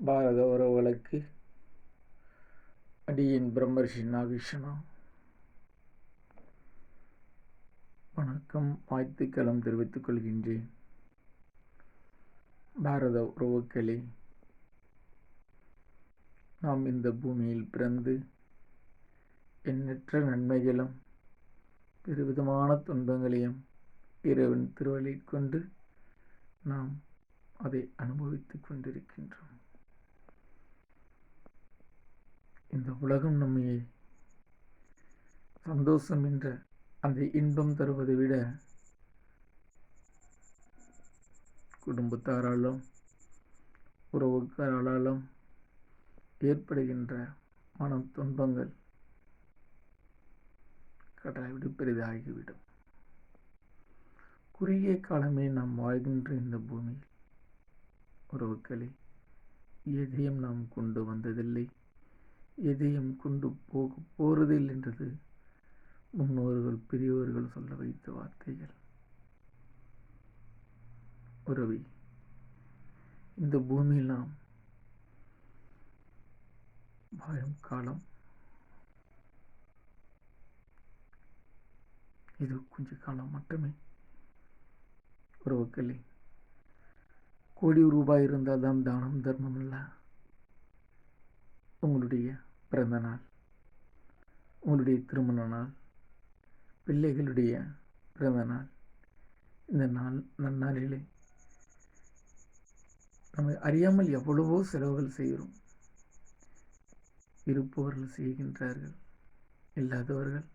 பாரத உறவுகளுக்கு அடியின் பிரம்மர்ஷி நாகேஷனா வணக்கம், வாழ்த்துக்களும் தெரிவித்துக் கொள்கின்றேன். பாரத உறவுகளே, நாம் இந்த பூமியில் பிறந்து எண்ணற்ற நன்மைகளும் பெருவிதமான துன்பங்களையும் இறைவன் திருவள்ளை கொண்டு நாம் அதை அனுபவித்துக் கொண்டிருக்கின்றோம். இந்த உலகம் நம்மை சந்தோஷம் என்ற அந்த இன்பம் தருவதை விட குடும்பத்தாராலும் உறவுக்காராலும் ஏற்படுகின்ற மனம் துன்பங்கள் கடலைவிட பெரிதாகிவிடும். குறுகிய காலமே நாம் வாழ்கின்ற இந்த பூமியில் உறவுகளே, எதையும் நாம் கொண்டு வந்ததில்லை, எதையும் கொண்டு போறதில்லை என்றது முன்னோர்கள் பெரியோர்கள் சொல்ல வைத்த வார்த்தைகள். உறவி, இந்த பூமியில் நாம் வாழும் காலம் இது கொஞ்ச காலம் மட்டுமே. உறவுகளே, கோடி ரூபாய் இருந்தால் தான் தானம் தர்மம் அல்ல. உங்களுடைய பிறந்த நாள், உங்களுடைய திருமண நாள், பிள்ளைகளுடைய பிறந்த நாள், இந்த நன்னாளிலே நம்ம அறியாமல் எவ்வளவோ செலவுகள் செய்கிறோம். இருப்பவர்கள் செய்கின்றார்கள், இல்லாதவர்கள்.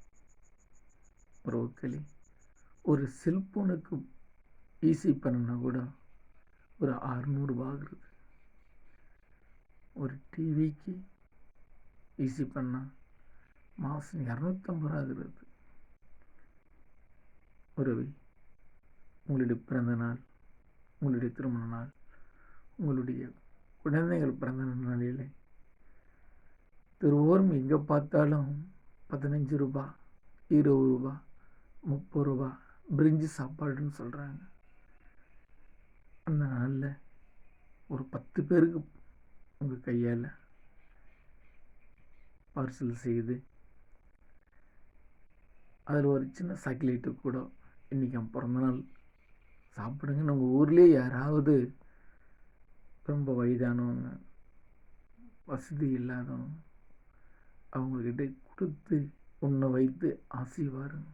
உறவுகளே, ஒரு செல்போனுக்கு ஈஸி பண்ணனா கூட ஒரு 600 ரூபாய் ஆகுது. ஒரு டிவிக்கு ஈஸி பண்ணால் மாதம் 250 ரூபா ஆகுறது. உறவி, உங்களுடைய பிறந்த நாள், உங்களுடைய திருமண நாள், உங்களுடைய குழந்தைகள் பிறந்த நாளிலே திருவோரும் எங்கே பார்த்தாலும் 15 ரூபா, 20 ரூபா, 30 ரூபா பிரிஞ்சு சாப்பாடுன்னு சொல்கிறாங்க. அந்த நாளில் ஒரு 10 பேருக்கு உங்கள் கையால் பார்சல் செய்து அதில் ஒரு சின்ன சாக்லேட்டு கூட இன்றைக்கி பிறந்த நாள் சாப்பிடுங்க. நம்ம ஊர்லேயே யாராவது ரொம்ப வயதானவங்க, வசதி இல்லாதவங்க, அவங்கக்கிட்ட கொடுத்து உன்னை வைத்து ஆசை வாருங்க.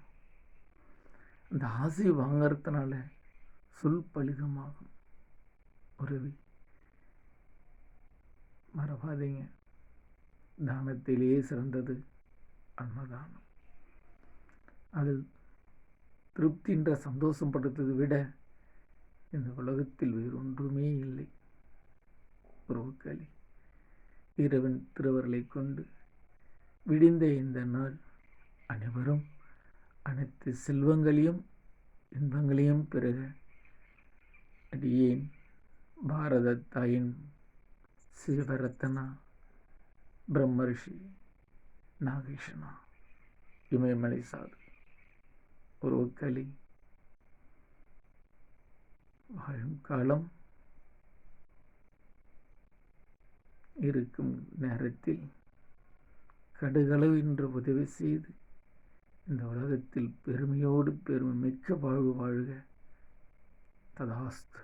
அந்த ஆசை வாங்கிறதுனால சொல் பலிதமாகும். உறவி, மறவாதீங்க, தானத்திலேயே சிறந்தது அன்னதானம். அதில் திருப்தி என்ற சந்தோஷப்படுத்ததை விட இந்த உலகத்தில் வேறொன்றுமே இல்லை. உறவுகளே, இறைவன் திருவருளை கொண்டு விடிந்த இந்த நாள் அனைவரும் அனைத்து செல்வங்களையும் இன்பங்களையும் பெறுக அடியேன் பாரத தாயின் சிவரத்னா பிரம்மர்ஷி நாகேஷனா இமயமலை சாது. உறவுகளே, வாழும் காலம் இருக்கும் நேரத்தில் கடுகளவு என்று உதவி செய்து இந்த உலகத்தில் பெருமையோடு பெருமை மிக்க வாழ்வு வாழ்க. ததாஸ்து.